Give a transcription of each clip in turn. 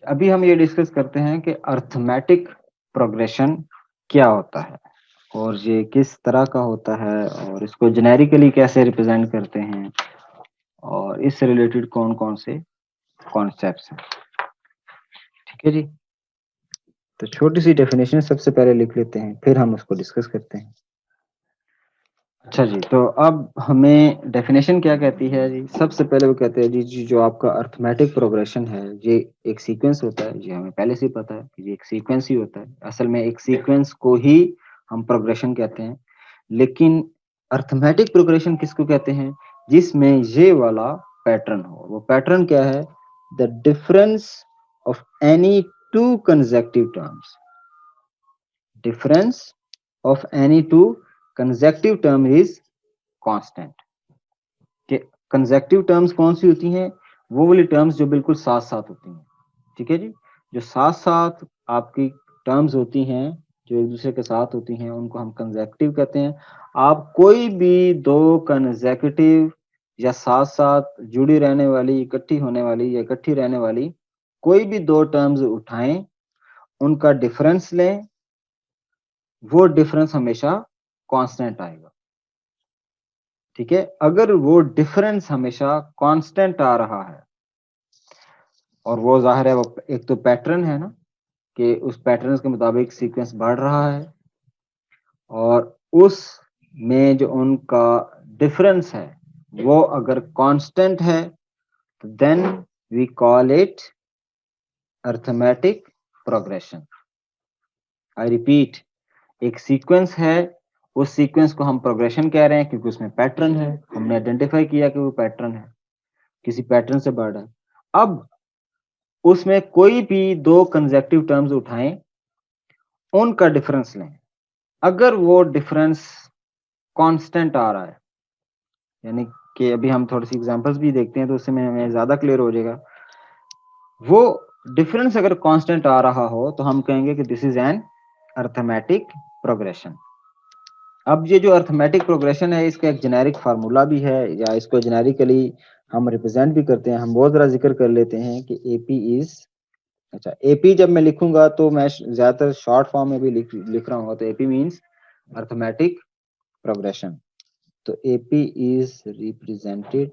अभी हम ये डिस्कस करते हैं कि अर्थमेटिक प्रोग्रेशन क्या होता है और ये किस तरह का होता है और इसको जेनेरिकली कैसे रिप्रेजेंट करते हैं और इससे रिलेटेड कौन कौन से कॉन्सेप्ट्स हैं। ठीक है जी। तो छोटी सी डेफिनेशन सबसे पहले लिख लेते हैं, फिर हम उसको डिस्कस करते हैं। अच्छा जी, तो अब हमें डेफिनेशन क्या कहती है जी। सबसे पहले वो कहते हैं जी जो आपका अर्थमेटिक प्रोग्रेशन है ये एक सीक्वेंस होता है। ये हमें पहले से ही पता है कि ये एक सीक्वेंस ही होता है। असल में एक सीक्वेंस को ही हम प्रोग्रेशन कहते हैं। लेकिन अर्थमेटिक प्रोग्रेशन किसको कहते हैं? जिसमें ये वाला पैटर्न हो। वो पैटर्न क्या है? The difference of any two consecutive terms. Difference of any two consecutive term is constant. कि कंसेक्यूटिव टर्म्स कौन सी होती हैं? वो वाली टर्म्स जो बिल्कुल साथ साथ होती हैं। ठीक है जी। जो साथ साथ आपकी टर्म्स होती हैं, जो एक दूसरे के साथ होती हैं, उनको हम कंसेक्यूटिव कहते हैं। आप कोई भी दो कंसेक्यूटिव या साथ साथ जुड़ी रहने वाली, इकट्ठी होने वाली या इकट्ठी रहने वाली कोई भी दो टर्म्स उठाएं, उनका डिफरेंस लें, वो डिफरेंस हमेशा कांस्टेंट आएगा। ठीक है। अगर वो डिफरेंस हमेशा कांस्टेंट आ रहा है और वो जाहिर है वो एक तो पैटर्न है ना, कि उस पैटर्न के मुताबिक सीक्वेंस बढ़ रहा है और उस में जो उनका डिफरेंस है वो अगर कांस्टेंट है तो then we call it arithmetic progression. I repeat, एक सीक्वेंस है, उस सीक्वेंस को हम प्रोग्रेशन कह रहे हैं क्योंकि उसमें पैटर्न है। हमने आइडेंटिफाई किया कि वो पैटर्न है, किसी पैटर्न से बढ़ रहा है। अब उसमें कोई भी दो कंसेक्यूटिव टर्म्स उठाएं, उनका डिफरेंस लें। अगर वो डिफरेंस कांस्टेंट आ रहा है, यानी कि अभी हम थोड़ी सी एग्जांपल्स भी देखते हैं तो उससे में हमें ज्यादा क्लियर हो जाएगा। वो डिफरेंस अगर कांस्टेंट आ रहा हो तो हम कहेंगे कि this is an arithmetic progression. अब ये जो अर्थमेटिक प्रोग्रेशन है इसका एक जेनेरिक फार्मूला भी है, या इसको जेनेरिकली हम रिप्रेजेंट भी करते हैं। हम बहुत जरा जिक्र कर लेते हैं कि एपी इज, अच्छा एपी जब मैं लिखूंगा तो मैं ज्यादातर शॉर्ट फॉर्म में भी लिख रहा हूँ, तो एपी मींस अर्थमेटिक प्रोग्रेशन। तो एपी इज रिप्रेजेंटेड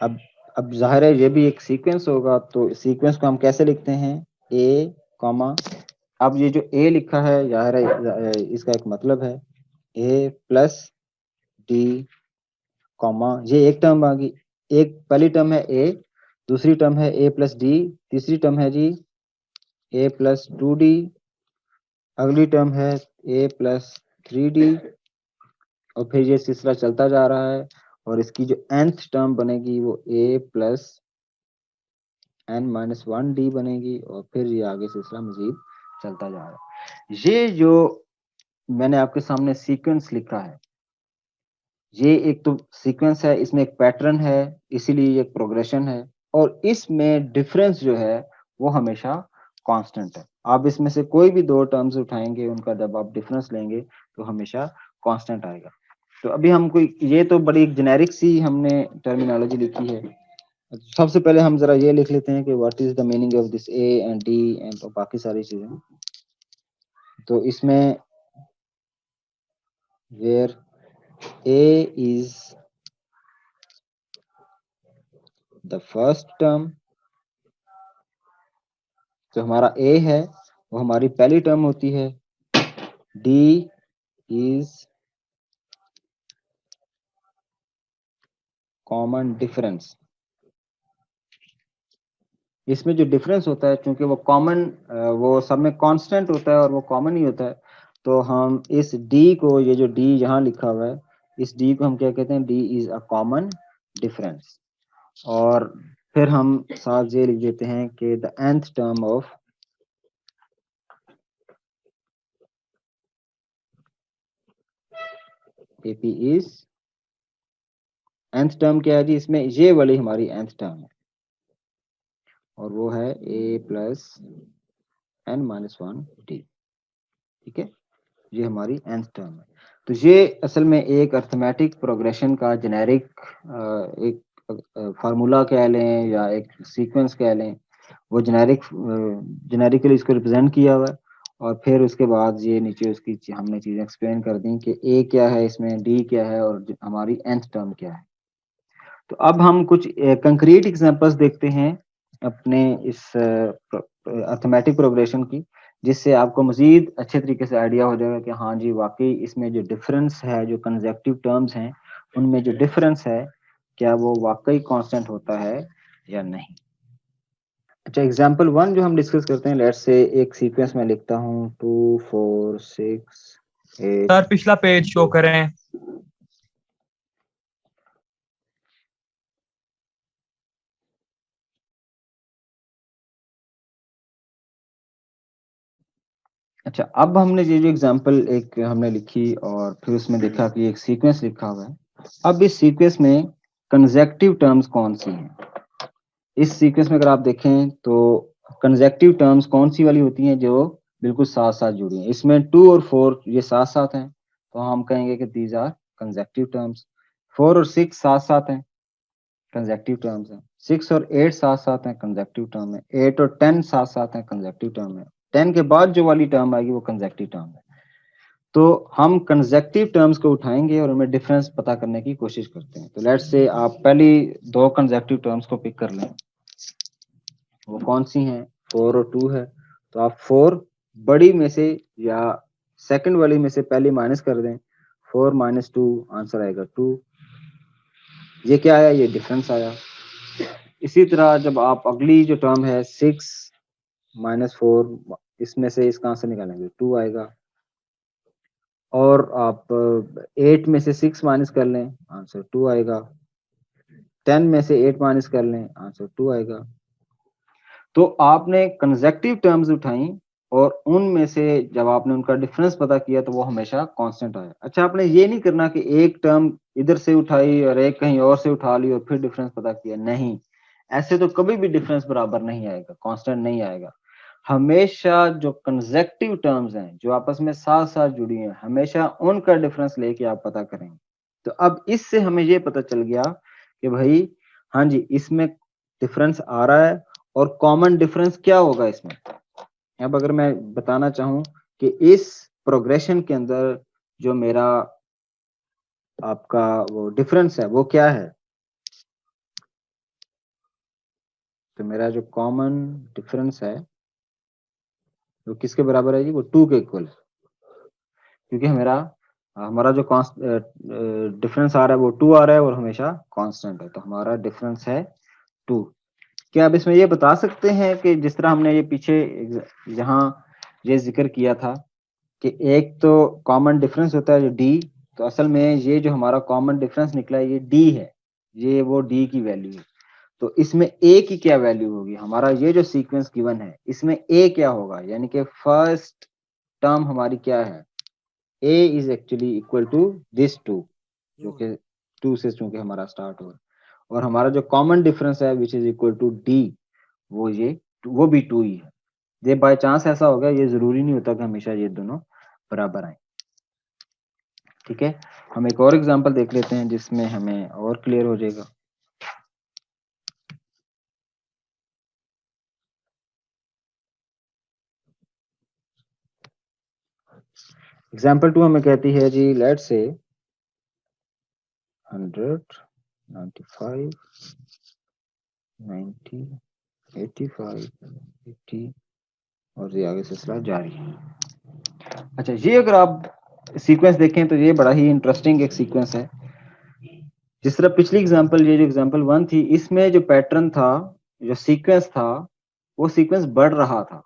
अब जाहिर है ये भी एक सीक्वेंस होगा, तो सीक्वेंस को हम कैसे लिखते हैं? ए कॉमा, अब ये जो ए लिखा है जाहिर है इसका एक मतलब है ए प्लस डी कॉमा, ये एक टर्म आ गई। एक पहली टर्म है ए, दूसरी टर्म है ए प्लस डी, तीसरी टर्म है जी ए प्लस टू डी, अगली टर्म है ए प्लस थ्री डी, और फिर ये सिलसिला चलता जा रहा है और इसकी जो nth टर्म बनेगी वो a plus n minus one D बनेगी, और फिर ये आगे सिलसिला मजीद चलता जा रहा है। ये जो मैंने आपके सामने सीक्वेंस लिखा है, ये एक तो सीक्वेंस है, इसमें एक पैटर्न है, इसीलिए एक प्रोग्रेशन है, और इसमें डिफरेंस जो है वो हमेशा कांस्टेंट है। आप इसमें से कोई भी दो टर्म्स उठाएंगे, उनका जब आप डिफरेंस लेंगे तो हमेशा कांस्टेंट आएगा। तो अभी हम कोई, ये तो बड़ी एक जेनेरिक सी हमने टर्मिनोलॉजी लिखी है। सबसे पहले हम जरा ये लिख लेते हैं कि what is the meaning of this A and D and बाकी सारी चीजें। तो इसमें where A is the first term, जो हमारा ए है वो हमारी पहली टर्म होती है। D is common difference. इसमें जो डिफरेंस होता है, चूंकि वो कॉमन, वो सब में कांस्टेंट होता है और वो कॉमन ही होता है, तो हम इस डी को, ये जो डी यहाँ लिखा हुआ है, इस डी को हम क्या कहते हैं? D is a common difference. और फिर हम साथ ये लिख देते हैं कि the nth term of AP is, nth term क्या है जी? इसमें ये वाली हमारी nth टर्म है और वो है a plus n minus one D. ठीक है, ये हमारी nth टर्म है। तो ये असल में एक अर्थमेटिक प्रोग्रेशन का जेनेरिक एक फार्मूला कह लें या एक सीक्वेंस कह लें, वो जेनेरिकली इसको रिप्रेजेंट किया हुआ है। और फिर उसके बाद ये नीचे उसकी हमने चीजें एक्सप्लेन कर दी कि ए क्या है, इसमें डी क्या है और हमारी nth टर्म क्या है। तो अब हम कुछ कंक्रीट एग्जांपल्स देखते हैं अपने इस अर्थमेटिक प्रोग्रेशन की, जिससे आपको मजीद अच्छे तरीके से आइडिया हो जाएगा कि हाँ जी वाकई इसमें जो डिफरेंस है, जो कंसेक्टिव टर्म्स हैं उनमें जो डिफरेंस है क्या वो वाकई कांस्टेंट होता है या नहीं। अच्छा, एग्जांपल वन जो हम डिस्कस करते हैं, लेट्स से एक सीक्वेंस में लिखता हूँ 2 4 6 सर 8। पिछला पेज शो करें। अच्छा, अब हमने ये जो एग्जांपल एक हमने लिखी और फिर उसमें देखा कि एक सीक्वेंस लिखा हुआ है। अब इस सीक्वेंस में कंसेक्टिव टर्म्स कौन सी हैं? इस सीक्वेंस में अगर आप देखें तो कंसेक्टिव टर्म्स कौन सी वाली होती हैं जो बिल्कुल साथ साथ जुड़ी हैं। इसमें 2 और 4 ये साथ साथ हैं, तो हम कहेंगे कि दीज आर कंसेक्टिव टर्म्स। 4 और 6 साथ साथ हैं, कंसेक्टिव टर्म्स हैं। 6 और 8 साथ साथ हैं, कंसेक्टिव टर्म है। 8 और 10 साथ साथ हैं, कंसेक्टिव टर्म है। 10 के बाद जो वाली टर्म आएगी वो कंसेक्टिव टर्म है। तो हम कंसेक्टिव टर्म्स को उठाएंगे और उनमें डिफरेंस पता करने की कोशिश करते हैं। तो लेट्स से आप पहली दो कंसेक्टिव टर्म्स को पिक कर लें, वो कौन सी हैं? 4 और 2 है। तो आप 4 बड़ी में से या सेकंड वाली में से पहली माइनस कर दें, 4 माइनस 2 आंसर आएगा 2। ये क्या आया? ये डिफरेंस आया। इसी तरह जब आप अगली जो टर्म है 6 माइनस 4, इसमें से इसका आंसर निकालेंगे 2 आएगा। और आप 8 में से 6 माइनस कर लें, आंसर 2 आएगा। 10 में से 8 माइनस कर लें, आंसर 2 आएगा। तो आपने कंसेक्टिव टर्म्स उठाई और उनमें से जब आपने उनका डिफरेंस पता किया तो वो हमेशा कांस्टेंट आया। अच्छा, आपने ये नहीं करना कि एक टर्म इधर से उठाई और एक कहीं और से उठा ली और फिर डिफरेंस पता किया, नहीं। ऐसे तो कभी भी डिफरेंस बराबर नहीं आएगा, कांस्टेंट नहीं आएगा। हमेशा जो कंसेक्टिव टर्म्स हैं जो आपस में साथ साथ जुड़ी हैं, हमेशा उनका डिफरेंस लेके आप पता करेंगे। तो अब इससे हमें ये पता चल गया कि भाई हाँ जी इसमें डिफरेंस आ रहा है और कॉमन डिफरेंस क्या होगा इसमें। अब अगर मैं बताना चाहूं कि इस प्रोग्रेशन के अंदर जो मेरा आपका वो डिफरेंस है वो क्या है, तो मेरा जो कॉमन डिफरेंस है वो किसके बराबर है जी? वो 2 के इक्वल है। क्योंकि हमारा जो डिफरेंस आ रहा है वो 2 आ रहा है और हमेशा कांस्टेंट है, तो हमारा डिफरेंस है 2। क्या आप इसमें ये बता सकते हैं कि जिस तरह हमने ये पीछे यहाँ ये जिक्र किया था कि एक तो कॉमन डिफरेंस होता है जो डी, तो असल में ये जो हमारा कॉमन डिफरेंस निकला है ये डी है, ये वो डी की वैल्यू है। तो इसमें ए की क्या वैल्यू होगी? हमारा ये जो सीक्वेंस गिवन है इसमें ए क्या होगा, यानी कि फर्स्ट टर्म हमारी क्या है? a is actually equal to this 2, जो कि 2 से चूंकि हमारा स्टार्ट हो रहा है। और हमारा जो कॉमन डिफरेंस है which is equal to D, वो भी 2 ही है। ये बाय चांस ऐसा हो गया, ये जरूरी नहीं होता कि हमेशा ये दोनों बराबर आए। ठीक है, हम एक और एग्जांपल देख लेते हैं जिसमें हमें और क्लियर हो जाएगा। एग्जांपल 2 हमें कहती है जी, लेट्स से 100 95 90 85 80 और ये आगे सिलसिला जारी है। अच्छा, ये अगर आप सीक्वेंस देखें तो ये बड़ा ही इंटरेस्टिंग एक सीक्वेंस है। जिस तरह पिछली एग्जांपल, ये जो एग्जांपल 1 थी, इसमें जो पैटर्न था, जो सीक्वेंस था, वो सीक्वेंस बढ़ रहा था।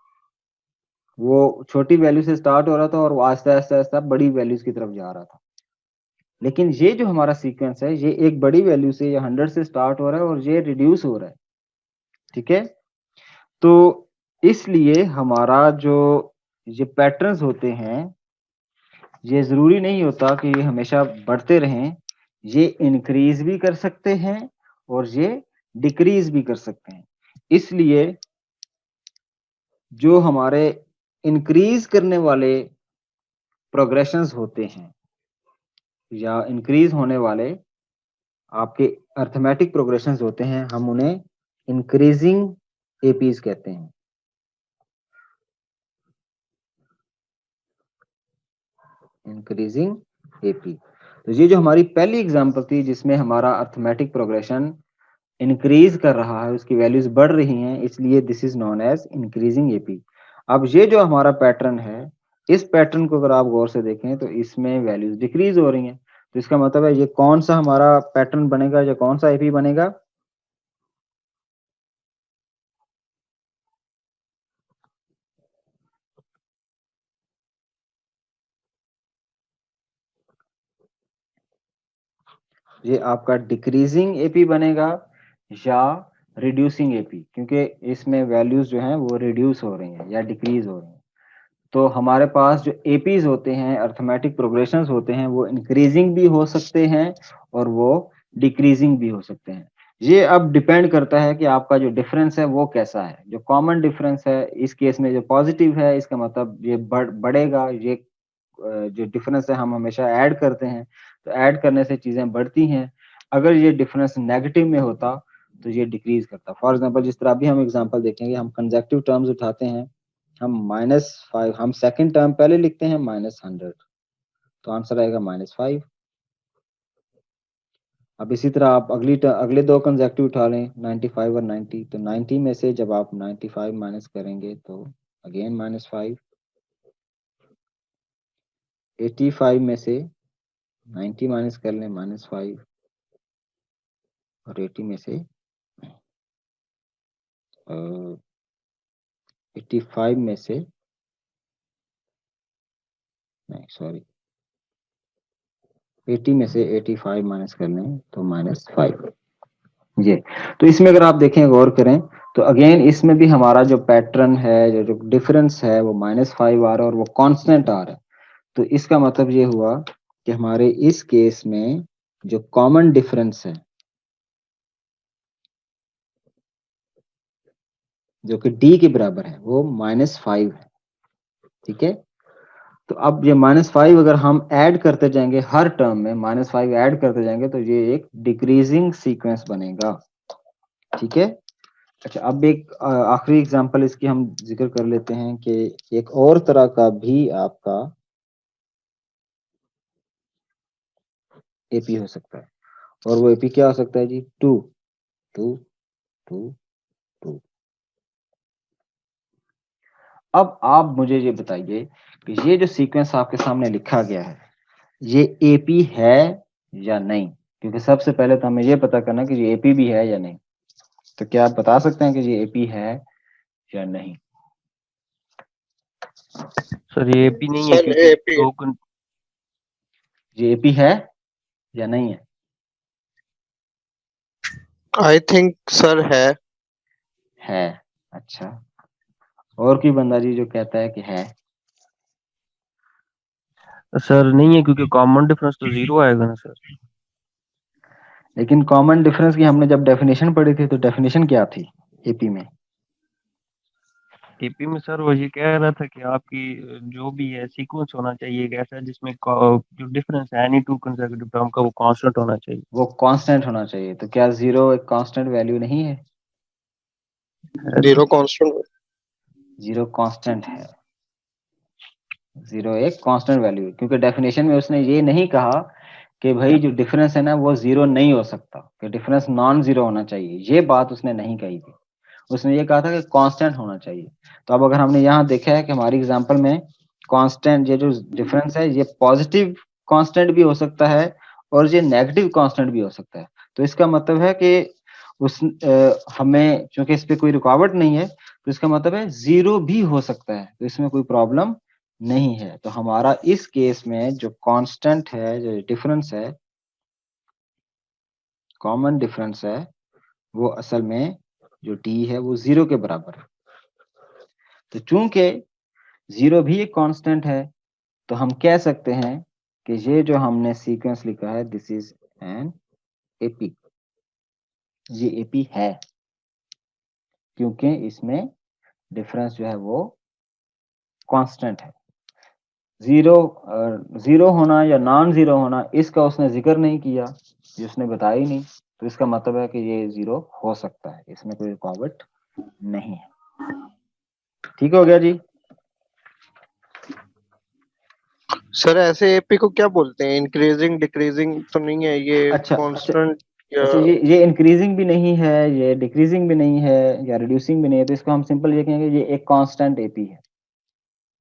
वो छोटी वैल्यू से स्टार्ट हो रहा था और वो आस्ते आस्ते आस्ते बड़ी वैल्यूज की तरफ जा रहा था। लेकिन ये जो हमारा सीक्वेंस है ये एक बड़ी वैल्यू से या 100 से स्टार्ट हो रहा है और ये रिड्यूस हो रहा है। ठीक है, तो इसलिए हमारा जो ये पैटर्न्स होते हैं ये जरूरी नहीं होता कि ये हमेशा बढ़ते रहें, ये इंक्रीज भी कर सकते हैं और ये डिक्रीज भी कर सकते हैं। इसलिए जो हमारे इंक्रीज करने वाले प्रोग्रेशंस होते हैं या इंक्रीज होने वाले आपके अर्थमेटिक प्रोग्रेशंस होते हैं, हम उन्हें इंक्रीजिंग एपीज कहते हैं। Increasing AP. तो ये जो हमारी पहली एग्जांपल थी जिसमें हमारा अर्थमेटिक प्रोग्रेशन इंक्रीज कर रहा है, उसकी वैल्यूज बढ़ रही हैं, इसलिए this is known as increasing AP. अब ये जो हमारा पैटर्न है, इस पैटर्न को अगर आप गौर से देखें तो इसमें वैल्यूज डिक्रीज हो रही हैं। तो इसका मतलब है ये कौन सा हमारा पैटर्न बनेगा, या कौन सा एपी बनेगा? ये आपका डिक्रीजिंग एपी बनेगा या रिड्यूसिंग एपी, क्योंकि इसमें वैल्यूज जो हैं वो रिड्यूस हो रही हैं या डिक्रीज हो रही हैं। तो हमारे पास जो एपीज होते हैं, अर्थमेटिक प्रोग्रेशंस होते हैं, वो इंक्रीजिंग भी हो सकते हैं और वो डिक्रीजिंग भी हो सकते हैं। ये अब डिपेंड करता है कि आपका जो डिफरेंस है वो कैसा है। जो कॉमन डिफरेंस है इस केस में जो पॉजिटिव है, इसका मतलब ये बढ़ेगा। ये जो डिफरेंस है हम हमेशा ऐड करते हैं, तो ऐड करने से चीजें बढ़ती हैं। अगर ये डिफरेंस नेगेटिव में होता तो ये डिक्रीज करता। फॉर एग्जांपल जिस तरह अभी हम एग्जांपल देखेंगे, हम कंसेक्यूटिव टर्म्स उठाते हैं, हम -5, हम सेकंड टर्म पहले लिखते हैं -100, तो आंसर आएगा -5। अब इसी तरह आप अगले दो कंसेक्यूटिव उठा लें, 95 और 90, तो 90 में से जब आप 95 माइनस करेंगे तो अगेन -5। 85 में से 90 माइनस कर लें, -5। और 80 में से 85 में से, नहीं सॉरी, 80 में से 85 माइनस कर लें तो -5। ये तो इसमें अगर आप देखें, गौर करें, तो अगेन इसमें भी हमारा जो पैटर्न है, जो डिफरेंस है, वो -5 आ रहा है और वो कांस्टेंट आ रहा है। तो इसका मतलब ये हुआ कि हमारे इस केस में जो कॉमन डिफरेंस है, जो कि डी के बराबर है, वो -5 है। ठीक है, तो अब ये -5 अगर हम ऐड करते जाएंगे, हर टर्म में -5 ऐड करते जाएंगे, तो ये एक डिक्रीजिंग सीक्वेंस बनेगा। ठीक है। अच्छा, अब एक आखिरी एग्जांपल इसकी हम जिक्र कर लेते हैं कि एक और तरह का भी आपका एपी हो सकता है, और वो एपी क्या हो सकता है जी? 2 2 2 2। अब आप मुझे ये बताइए कि ये जो सीक्वेंस आपके सामने लिखा गया है, ये एपी है या नहीं? क्योंकि सबसे पहले तो हमें ये पता करना कि ये एपी भी है या नहीं। तो क्या आप बता सकते हैं कि ये एपी है या नहीं? सर ये एपी नहीं है सर क्योंकि एपी ये एपी है या नहीं है? आई थिंक सर है। है। अच्छा, और कोई बंदा जी जो कहता है कि है? सर नहीं है क्योंकि कॉमन डिफरेंस तो 0 आएगा ना सर। लेकिन कॉमन डिफरेंस की हमने जब डेफिनेशन पढ़ी थी, तो डेफिनेशन क्या थी एपी में? एपी में सर वो ये कह रहा था कि आपकी जो भी है सीक्वेंस होना चाहिए एक ऐसा जिसमें जो डिफरेंस है एनी टू कंसेक्यूटिव टर्म का वो कांस्टेंट होना चाहिए। वो कांस्टेंट होना चाहिए। तो क्या 0 एक कांस्टेंट वैल्यू नहीं है? है तो। 0 कांस्टेंट। 0 कांस्टेंट है। 0 एक कांस्टेंट वैल्यू है, क्योंकि डेफिनेशन में उसने ये नहीं कहा कि भाई जो डिफरेंस है ना वो 0 नहीं हो सकता, कि डिफरेंस नॉन 0 होना चाहिए। ये बात उसने नहीं कही थी। उसने ये कहा था कि कांस्टेंट होना चाहिए। तो अब अगर हमने यहाँ देखा है कि हमारी एग्जांपल में कांस्टेंट, ये जो डिफरेंस है, ये पॉजिटिव कांस्टेंट भी हो सकता है और ये नेगेटिव कांस्टेंट भी हो सकता है। तो इसका मतलब है कि हमें, चूंकि इस पे कोई रुकावट नहीं है, तो इसका मतलब है 0 भी हो सकता है, तो इसमें कोई प्रॉब्लम नहीं है। तो हमारा इस केस में जो कांस्टेंट है, जो डिफरेंस है, कॉमन डिफरेंस है, वो असल में जो डी है वो 0 के बराबर है। तो चूंकि 0 भी एक कांस्टेंट है, तो हम कह सकते हैं कि ये जो हमने सीक्वेंस लिखा है, दिस इज एन एपी। ये एपी है, क्योंकि इसमें डिफरेंस जो है वो कांस्टेंट है। जीरो होना या नॉन जीरो होना इसका उसने जिक्र नहीं किया, ये उसने बताया ही नहीं, तो इसका मतलब है कि ये जीरो हो सकता है, इसमें कोई रुकावट नहीं है। ठीक हो गया जी। सर ऐसे एपी को क्या बोलते हैं? इंक्रीजिंग डिक्रीजिंग तो नहीं है ये? अच्छा कांस्टेंट या अच्छा, ये इंक्रीजिंग भी नहीं है, ये डिक्रीजिंग भी नहीं है, या रिड्यूसिंग भी नहीं है, तो इसको हम सिंपल ये कहेंगे ये एक कांस्टेंट एपी है।